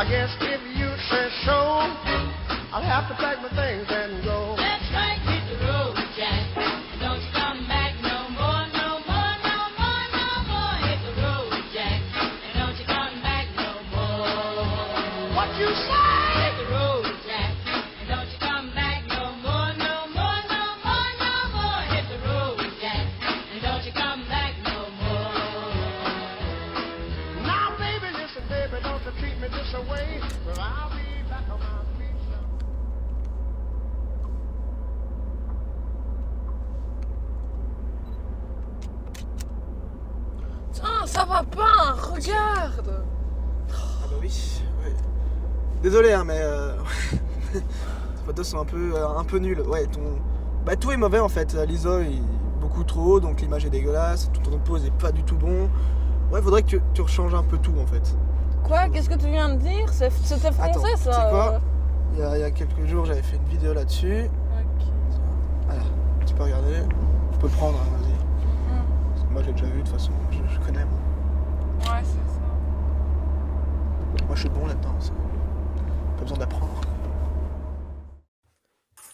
I guess if you say so, I'll have to pack my things and go. Let's right, hit the road, Jack. Don't you come back no more, no more, no more, no more. Hit the road, Jack. And don't you come back no more. What you say? Hit the road, Jack. And don't you come back no more, no more, no more, no more. Hit the road, Jack. And don't you come back no more. Now, baby, listen, baby, don't you treat me this way. Well, I'll be back on my feet now. Putain, ça va pas, regarde. Ah bah oui, ouais. Désolé hein, mais tes photos sont un peu nulles. Ouais, bah tout est mauvais en fait. L'ISO est beaucoup trop haut, donc l'image est dégueulasse. Ton pose est pas du tout bon. Ouais, faudrait que tu rechanges un peu tout en fait. Quoi? Qu'est-ce que tu viens de dire? C'était français. Attends, ça tu sais quoi? Il y a quelques jours, j'avais fait une vidéo là-dessus. Ok. Voilà, tu peux regarder. Tu peux le prendre, hein, vas-y. Parce que moi j'ai déjà vu de toute façon, je connais moi. Ouais, c'est ça. Moi je suis bon là-dedans, pas besoin d'apprendre.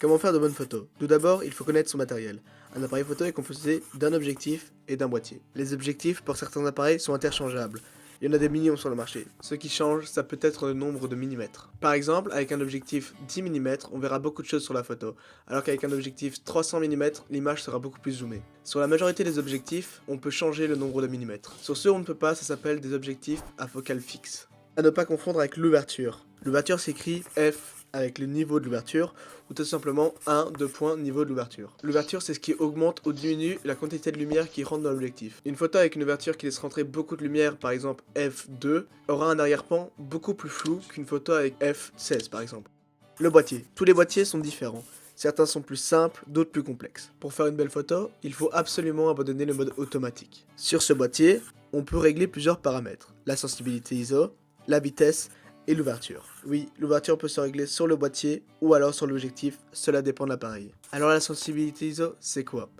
Comment faire de bonnes photos? Tout d'abord, il faut connaître son matériel. Un appareil photo est composé d'un objectif et d'un boîtier. Les objectifs pour certains appareils sont interchangeables. Il y en a des millions sur le marché. Ce qui change, ça peut être le nombre de millimètres. Par exemple, avec un objectif 10 mm, on verra beaucoup de choses sur la photo, alors qu'avec un objectif 300 mm, l'image sera beaucoup plus zoomée. Sur la majorité des objectifs, on peut changer le nombre de millimètres. Sur ceux où on ne peut pas, ça s'appelle des objectifs à focale fixe. À ne pas confondre avec l'ouverture. L'ouverture s'écrit F avec le niveau de l'ouverture, ou tout simplement 1, 2 points, niveau de l'ouverture. L'ouverture, c'est ce qui augmente ou diminue la quantité de lumière qui rentre dans l'objectif. Une photo avec une ouverture qui laisse rentrer beaucoup de lumière, par exemple f2, aura un arrière-plan beaucoup plus flou qu'une photo avec f16 par exemple. Le boîtier. Tous les boîtiers sont différents. Certains sont plus simples, d'autres plus complexes. Pour faire une belle photo, il faut absolument abandonner le mode automatique. Sur ce boîtier, on peut régler plusieurs paramètres. La sensibilité ISO, la vitesse, et l'ouverture. Oui, l'ouverture peut se régler sur le boîtier ou alors sur l'objectif, cela dépend de l'appareil. Alors la sensibilité ISO, c'est quoi?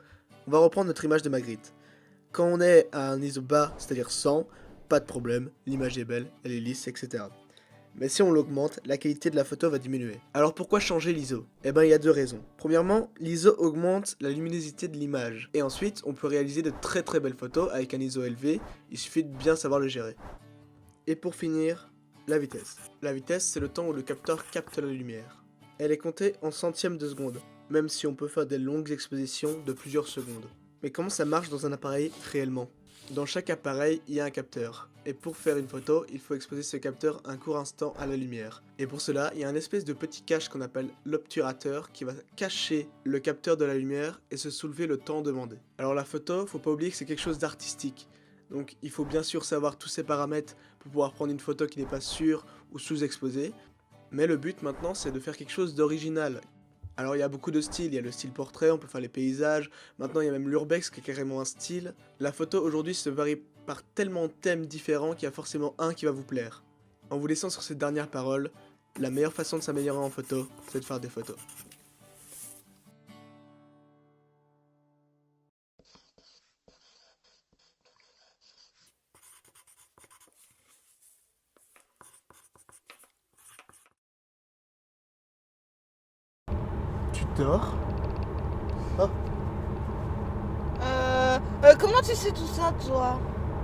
On va reprendre notre image de Magritte. Quand on est à un ISO bas, c'est-à-dire 100, pas de problème, l'image est belle, elle est lisse, etc. Mais si on l'augmente, la qualité de la photo va diminuer. Alors pourquoi changer l'ISO? Eh ben il y a deux raisons. Premièrement, l'ISO augmente la luminosité de l'image. Et ensuite, on peut réaliser de très belles photos avec un ISO élevé, il suffit de bien savoir le gérer. Et pour finir, la vitesse. La vitesse, c'est le temps où le capteur capte la lumière. Elle est comptée en centièmes de seconde, même si on peut faire des longues expositions de plusieurs secondes. Mais comment ça marche dans un appareil réellement? Dans chaque appareil, il y a un capteur. Et pour faire une photo, il faut exposer ce capteur un court instant à la lumière. Et pour cela, il y a un espèce de petit cache qu'on appelle l'obturateur qui va cacher le capteur de la lumière et se soulever le temps demandé. Alors la photo, faut pas oublier que c'est quelque chose d'artistique. Donc il faut bien sûr savoir tous ces paramètres pour pouvoir prendre une photo qui n'est pas sur ou sous-exposée. Mais le but maintenant, c'est de faire quelque chose d'original. Alors il y a beaucoup de styles, il y a le style portrait, on peut faire les paysages, maintenant il y a même l'urbex qui est carrément un style. La photo aujourd'hui se varie par tellement de thèmes différents qu'il y a forcément un qui va vous plaire. En vous laissant sur cette dernière parole, la meilleure façon de s'améliorer en photo, c'est de faire des photos. Tu dors? Oh. Comment tu sais tout ça, toi?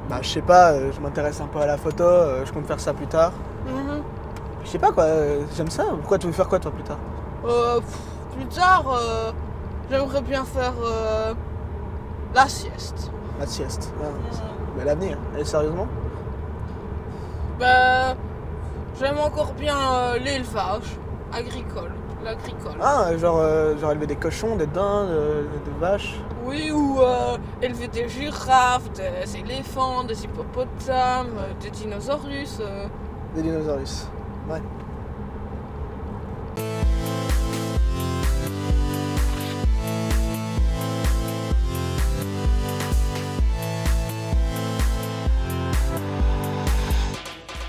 Bah je sais pas, je m'intéresse un peu à la photo, je compte faire ça plus tard. Je sais pas quoi, j'aime ça. Pourquoi tu veux faire quoi toi plus tard? Plus tard, j'aimerais bien faire la sieste. La sieste. Mais l'avenir, et sérieusement? Ben, j'aime encore bien l'élevage agricole, l'agricole. Ah, genre élever des cochons, des dindes, des vaches. Oui, ou élever des girafes, des éléphants, des hippopotames, des dinosaures. Des dinosaures. Ouais.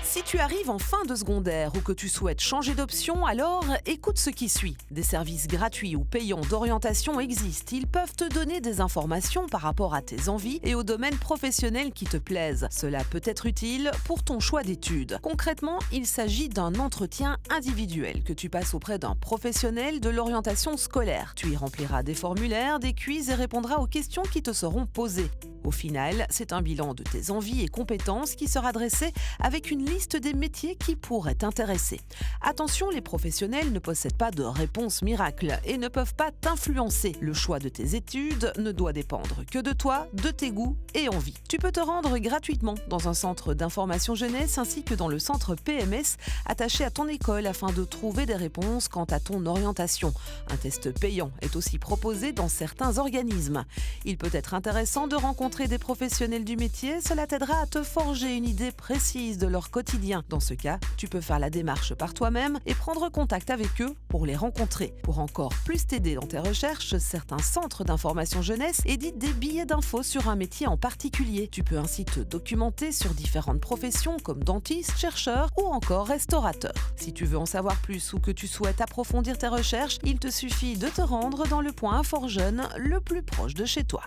Si tu arrives en fin de secondaire ou que tu souhaites changer d'option, alors écoute ce qui suit. Des services gratuits ou payants d'orientation existent. Ils peuvent te donner des informations par rapport à tes envies et aux domaines professionnels qui te plaisent. Cela peut être utile pour ton choix d'études. Concrètement, il s'agit d'un entretien individuel que tu passes auprès d'un professionnel de l'orientation scolaire. Tu y rempliras des formulaires, des quiz et répondras aux questions qui te seront posées. Au final, c'est un bilan de tes envies et compétences qui sera dressé avec une liste des métiers qui pourraient t'intéresser. Attention, les professionnels ne possèdent pas de réponse miracle et ne peuvent pas t'influencer. Le choix de tes études ne doit dépendre que de toi, de tes goûts et envies. Tu peux te rendre gratuitement dans un centre d'information jeunesse ainsi que dans le centre PMS attaché à ton école afin de trouver des réponses quant à ton orientation. Un test payant est aussi proposé dans certains organismes. Il peut être intéressant de rencontrer des professionnels du métier, cela t'aidera à te forger une idée précise de leur quotidien. Dans ce cas, tu peux faire la démarche par toi-même et prendre contact avec eux pour les rencontrer. Pour encore plus t'aider dans tes recherches, certains centres d'information jeunesse éditent des billets d'infos sur un métier en particulier. Tu peux ainsi te documenter sur différentes professions comme dentiste, chercheur ou encore restaurateur. Si tu veux en savoir plus ou que tu souhaites approfondir tes recherches, il te suffit de te rendre dans le point Info Jeune le plus proche de chez toi.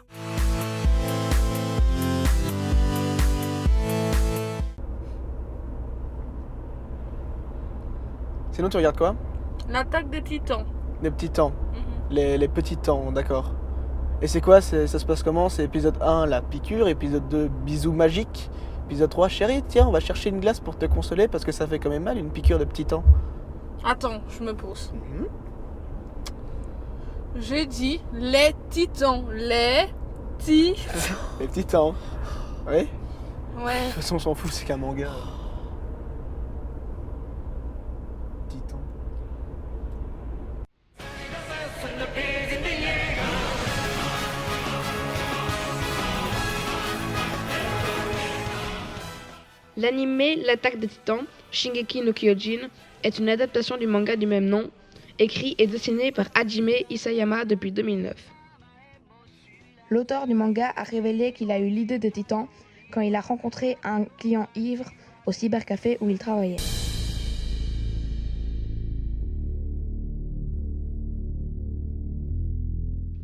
Sinon, tu regardes quoi? L'attaque des titans. Les petits temps. Mhm. Les petits temps, d'accord. Et c'est quoi? Ça se passe comment? C'est épisode 1, la piqûre. Épisode 2, bisous magiques. Épisode 3, chérie, tiens, on va chercher une glace pour te consoler parce que ça fait quand même mal, une piqûre de petit temps. Attends, je me pose. J'ai dit les titans. Les Les petits temps. Oui? De Ouais. toute façon, on s'en fout, c'est qu'un manga. Titan. L'anime L'attaque des titans, Shingeki no Kyojin, est une adaptation du manga du même nom, écrit et dessiné par Hajime Isayama depuis 2009. L'auteur du manga a révélé qu'il a eu l'idée des titans quand il a rencontré un client ivre au cybercafé où il travaillait.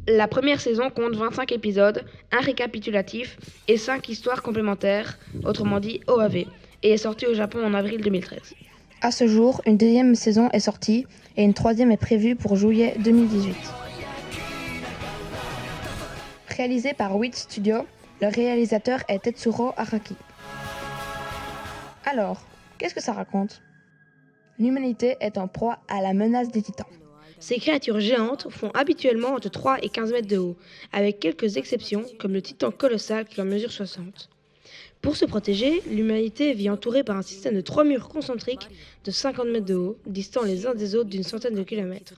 La première saison compte 25 épisodes, un récapitulatif et 5 histoires complémentaires, autrement dit OAV, et est sortie au Japon en avril 2013. À ce jour, une deuxième saison est sortie et une troisième est prévue pour juillet 2018. Réalisé par Wit Studio, le réalisateur est Tetsuro Araki. Alors, qu'est-ce que ça raconte? L'humanité est en proie à la menace des titans. Ces créatures géantes font habituellement entre 3 et 15 mètres de haut, avec quelques exceptions comme le titan colossal qui en mesure 60. Pour se protéger, l'humanité vit entourée par un système de 3 murs concentriques de 50 mètres de haut, distants les uns des autres d'une centaine de kilomètres.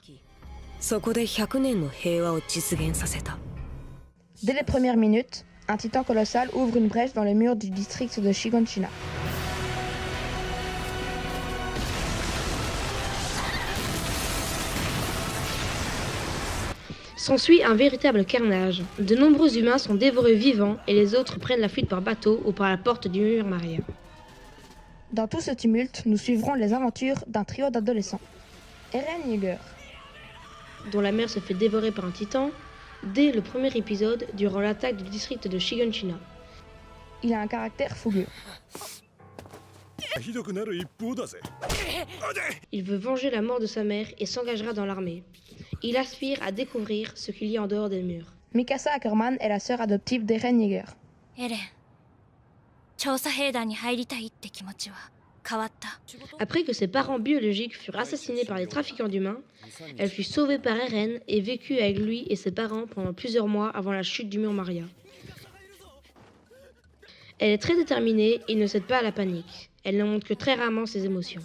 Dès les premières minutes, un titan colossal ouvre une brèche dans les murs du district de Shiganshina. S'ensuit un véritable carnage. De nombreux humains sont dévorés vivants et les autres prennent la fuite par bateau ou par la porte du mur Maria. Dans tout ce tumulte, nous suivrons les aventures d'un trio d'adolescents. Eren Yeager, dont la mère se fait dévorer par un titan, dès le premier épisode durant l'attaque du district de Shiganshina. Il a un caractère fougueux. Il veut venger la mort de sa mère et s'engagera dans l'armée. Il aspire à découvrir ce qu'il y a en dehors des murs. Mikasa Ackerman est la sœur adoptive d'Eren Yeager. エレン調査兵団に入りたいって気持ちは変わった Après que ses parents biologiques furent assassinés par les trafiquants d'humains, elle fut sauvée par Eren et vécut avec lui et ses parents pendant plusieurs mois avant la chute du mur Maria. Elle est très déterminée et ne cède pas à la panique. Elle ne montre que très rarement ses émotions.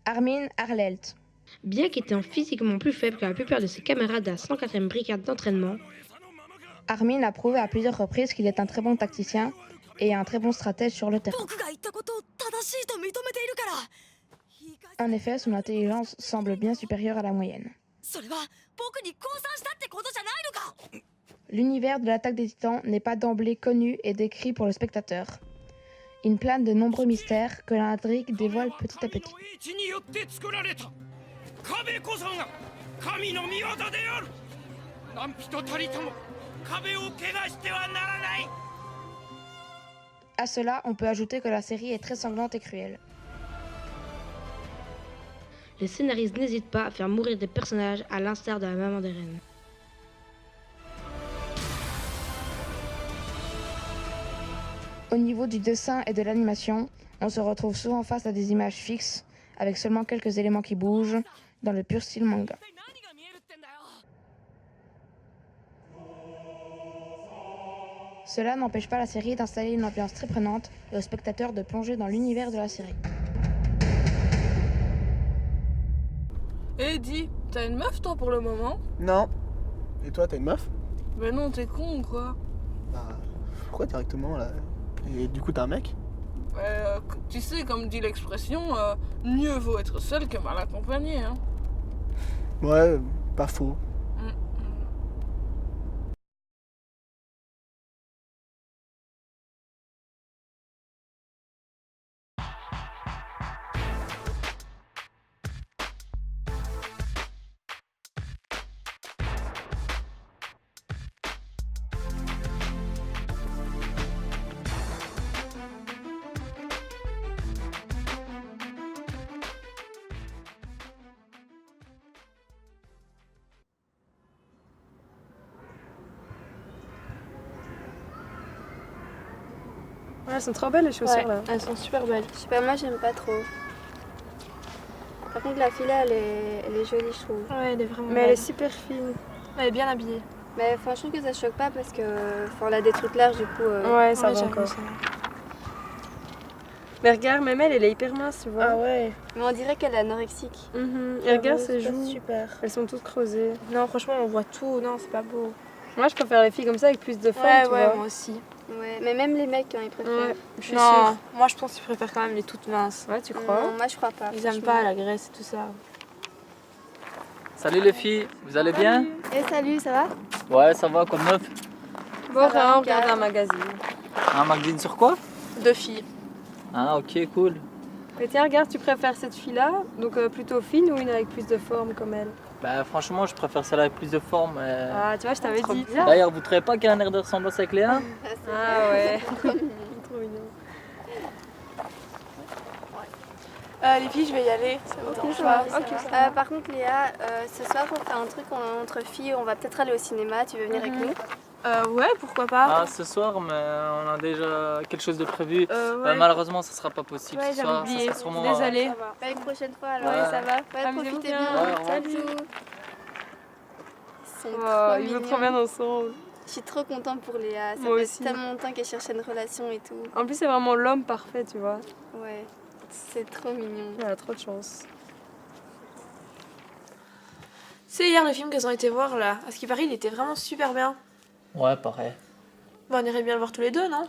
Armin Arlelt. Bien qu'étant physiquement plus faible que la plupart de ses camarades de la 104e brigade d'entraînement, Armin a prouvé à plusieurs reprises qu'il est un très bon tacticien et un très bon stratège sur le terrain. 僕が言ったことを正しいと認めているから En effet, son intelligence semble bien supérieure à la moyenne. それは僕に降参したってことじゃないのか L'univers de l'attaque des titans n'est pas d'emblée connu et décrit pour le spectateur. Il plane de nombreux mystères que l'intrigue dévoile petit à petit. 一によって作られた壁こそが神の御業である。何人たりとも壁を怪我してはならない。 À cela, on peut ajouter que la série est très sanglante et cruelle. Les scénaristes n'hésitent pas à faire mourir des personnages à l'instar de la maman des reines. Au niveau du dessin et de l'animation, on se retrouve souvent face à des images fixes, avec seulement quelques éléments qui bougent, dans le pur style manga. Cela n'empêche pas la série d'installer une ambiance très prenante et aux spectateurs de plonger dans l'univers de la série. Eh, dis, t'as une meuf toi pour le moment? Non. Et toi, t'as une meuf? Ben non, t'es con ou quoi? Bah, pourquoi directement là? Et du coup, t'as un mec? Tu sais, comme dit l'expression, mieux vaut être seul que mal accompagné, hein. Ouais, pas faux. Ouais, elles sont trop belles les chaussures là. Elles sont super belles. Je sais pas, moi j'aime pas trop. Par contre, la fille là, elle est jolie, je trouve. Ouais, elle est vraiment Mais belle. elle est super fine. Elle est bien habillée. Mais franchement, que ça choque pas parce que. Enfin, elle a des trucs larges, du coup. Ouais, ça va j'avoue, encore. ça va. Mais regarde, même elle est hyper mince, tu vois. Ah ouais. Mais on dirait qu'elle est anorexique. Et regarde ses c'est joues. super. Elles sont toutes creusées. Non, franchement, on voit tout. Non, c'est pas beau. Moi, je préfère les filles comme ça avec plus de forme, Ouais, tu ouais, vois. moi aussi. Ouais, mais même les mecs, hein, ils préfèrent. Ouais, je suis Non, sûre. moi je pense qu'ils préfèrent quand même les toutes minces. Ouais, tu crois? Non, moi je crois pas. Ils aiment franchement. pas la graisse et tout ça. Salut les filles, vous allez bien? Eh, salut, ça va? Ouais, ça va, comme neuf. Bon, va, on regarde calme. un magazine. Un magazine sur quoi? Deux filles. Ah, ok, cool. Et tiens, regarde, tu préfères cette fille-là, donc plutôt fine ou une avec plus de forme comme elle? Bah, franchement, je préfère celle avec plus de forme. Ah, tu vois, je t'avais dit. D'ailleurs, vous trouvez pas qu'il y a un air de ressemblance avec Léa? Ah ouais. Trop mignon. Les filles, je vais y aller. Ça vous dérange pas? Ok, ça va. Par contre, Léa, ce soir, on fait un truc entre filles. On va peut-être aller au cinéma. Tu veux venir avec nous? Ouais, pourquoi pas. Ah, ce soir, mais on a déjà quelque chose de prévu. Ouais. Malheureusement, ça sera pas possible Ouais, ce j'avais soir. oublié. Ça sera sûrement, Désolée. Bah, une prochaine fois alors. Ouais. Ça va. Ouais, Amusez-vous profitez bien. bien. Ouais, au revoir. Salut. Ils sont Oh, trop ils vont mignons. trop bien ensemble. Je suis trop contente pour Léa. Ça Moi fait aussi. tellement longtemps qu'elle cherchait une relation et tout. En plus, c'est vraiment l'homme parfait, tu vois. Ouais, c'est trop mignon. Elle a trop de chance. C'est hier le film qu'elles ont été voir là. À ce qui paraît, il était vraiment super bien. Ouais, pareil. Bon, on irait bien le voir tous les deux, non?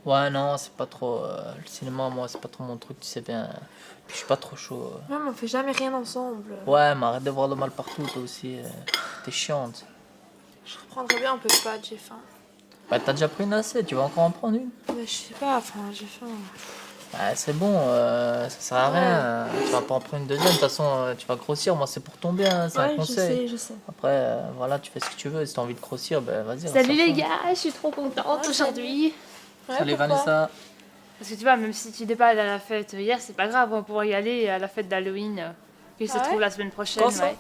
Ouais, non, c'est pas trop. Le cinéma, moi, c'est pas trop mon truc, tu sais bien. Je suis pas trop chaud. Même on fait jamais rien ensemble. Ouais, mais arrête de voir le mal partout, toi aussi. T'es chiante. Je reprendrais bien un peu de pâtes, j'ai faim. Bah, t'as déjà pris une assez, tu vas encore en prendre une? Mais je sais pas, enfin, j'ai faim. Bah, c'est bon, ça sert à rien. Tu vas pas en prendre une deuxième, de toute façon, tu vas grossir. Moi, c'est pour ton bien, c'est un conseil. je sais. Après, voilà, tu fais ce que tu veux. Si t'as envie de grossir, ben vas-y. Salut reste à les fond. gars, je suis trop contente aujourd'hui. Salut Vanessa. Parce que tu vois, même si tu n'étais pas à la fête hier, c'est pas grave, on va pouvoir y aller à la fête d'Halloween qui se Ah ouais trouve la semaine prochaine. Quand ça ouais.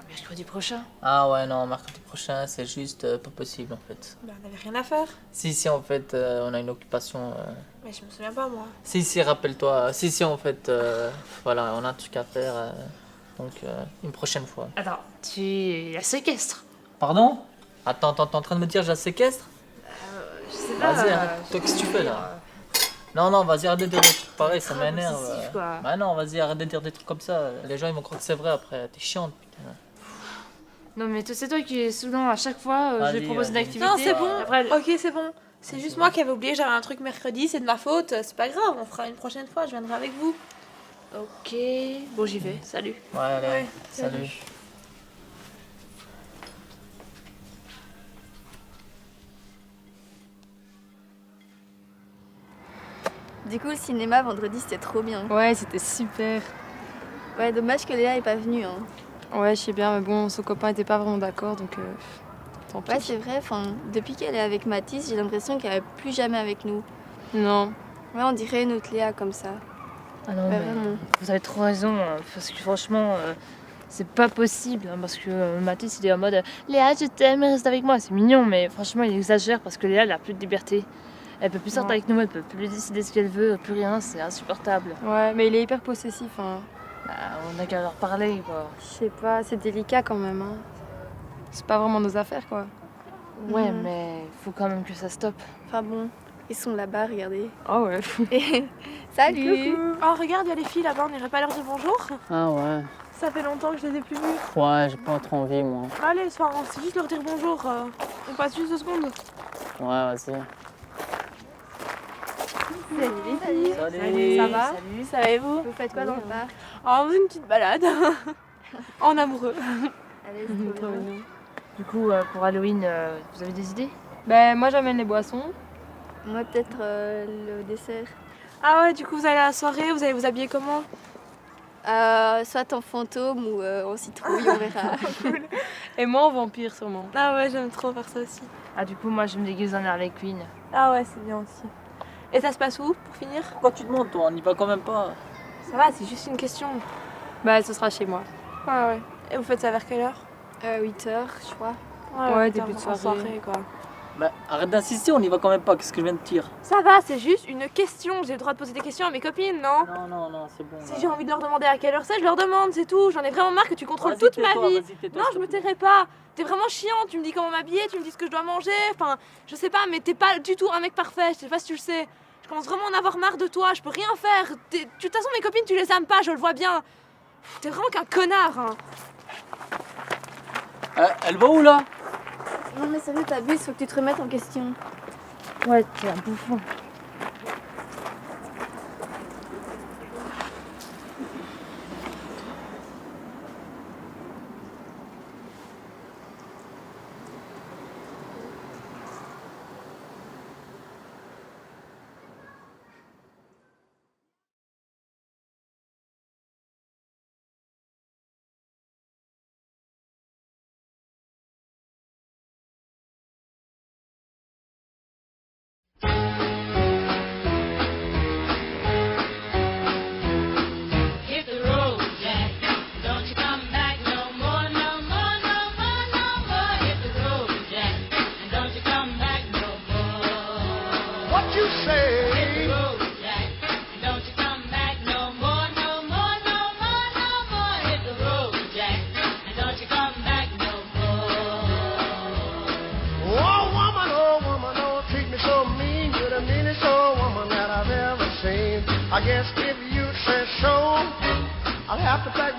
Mercredi prochain. Ah ouais, non, mercredi prochain, c'est juste pas possible en fait. Bah, on avait rien à faire. Si, en fait, on a une occupation. Mais je me souviens pas, moi. Si, rappelle-toi. Si, en fait, voilà, on a un truc à faire. Donc, une prochaine fois. Attends, tu la séquestres. Pardon? Attends, t'es en train de me dire, je la séquestre? Je sais pas. Vas-y, arrête. Toi, qu'est-ce que tu fais là? Non, vas-y, arrête de dire des trucs pareils, ça grave m'énerve. obsessif, quoi. Bah non, vas-y, arrête de dire des trucs comme ça. Les gens, ils vont croire que c'est vrai après. T'es chiante, putain. Non, mais c'est toi qui es souvent à chaque fois, je Vas-y, lui propose une vas-y. activité. Non, c'est bon. Après, Ok, c'est bon. C'est juste moi qui avais oublié, j'avais un truc mercredi, c'est de ma faute. C'est pas grave, on fera une prochaine fois, je viendrai avec vous. ok. Bon, j'y vais. Salut. Ouais, allez, Ouais, salut. Du coup, le cinéma vendredi, c'était trop bien. Ouais, c'était super. Ouais, dommage que Léa est pas venue. Hein. Ouais, je sais bien, mais bon, son copain était pas vraiment d'accord, donc tant pis. Ouais, c'est vrai, depuis qu'elle est avec Mathis, j'ai l'impression qu'elle est plus jamais avec nous. Non. Ouais, on dirait une autre Léa comme ça. Ah non, Ouais, mais vraiment. vous avez trop raison, parce que franchement, c'est pas possible, hein, parce que Mathis, il est en mode Léa, je t'aime, reste avec moi. C'est mignon, mais franchement, il exagère, parce que Léa, elle a plus de liberté. Elle peut plus sortir avec nous, elle peut plus décider ce qu'elle veut, plus rien, c'est insupportable. Ouais, mais il est hyper possessif. Hein. Bah, on a qu'à leur parler, quoi. Je sais pas, c'est délicat quand même. Hein. C'est pas vraiment nos affaires, quoi. Ouais, Mhm. mais faut quand même que ça stoppe. Enfin bon, ils sont là-bas, regardez. Ah ouais. Salut. Oh, regarde, il y a les filles là-bas, on irait pas leur dire bonjour? Ah ouais. Ça fait longtemps que je les ai plus vues. Ouais, j'ai pas trop envie, moi. Allez, soir, on sait juste leur dire bonjour. On passe juste 2 secondes. Ouais, vas-y. Salut. Salut. Ça va? Salut, ça va et vous? Vous faites quoi dans le parc? Oh, une petite balade. En amoureux. Allez, c'est trop bien. Du coup, pour Halloween, vous avez des idées? Ben, moi j'amène les boissons. Moi, peut-être le dessert. Ah ouais, du coup, vous allez à la soirée, vous allez vous habiller comment? Soit en fantôme ou en citrouille, on verra. Et moi en vampire, sûrement. Ah ouais, j'aime trop faire ça aussi. Ah, du coup, moi, je me déguise en Harley Quinn. Ah ouais, c'est bien aussi. Et ça se passe où, pour finir? Pourquoi tu demandes, toi? On y va quand même pas. Ça va, c'est juste une question. Bah, ce sera chez moi. Ah ouais. Et vous faites ça vers quelle heure? 8h, je crois. Ouais, putain, début de en soirée. quoi. Bah, arrête d'insister, on y va quand même pas. Qu'est-ce que je viens de dire? Ça va, c'est juste une question. J'ai le droit de poser des questions à mes copines, non? Non, c'est bon. Si j'ai envie de leur demander à quelle heure c'est, je leur demande, c'est tout. J'en ai vraiment marre que tu contrôles Vas-y, toute ma tais-toi, vie. vas-y, tais-toi, Non, s'il je me te plaît. tairai pas. T'es vraiment chiant, tu me dis comment m'habiller, tu me dis ce que je dois manger. Enfin, je sais pas, mais t'es pas du tout un mec parfait. Je sais pas si tu le sais. Je commence vraiment à en avoir marre de toi. Je peux rien faire. De toute façon, mes copines, tu les aimes pas, je le vois bien. T'es vraiment qu'un connard. Hein. Elle va où, là? Non, mais sérieux, t'abuses, faut que tu te remettes en question. Ouais, t'es un bouffon. Hit the road, Jack. Don't you come back no more, no more, no more, no more. Hit the road, Jack. And don't you come back no more. What you say? Hit the road, Jack. And don't you come back no more, no more, no more, no more. Hit the road, Jack. And don't you come back no more. Oh woman, don't treat me so mean. You're the meanest old woman that I've ever seen. I guess if you say so, I'll have to pack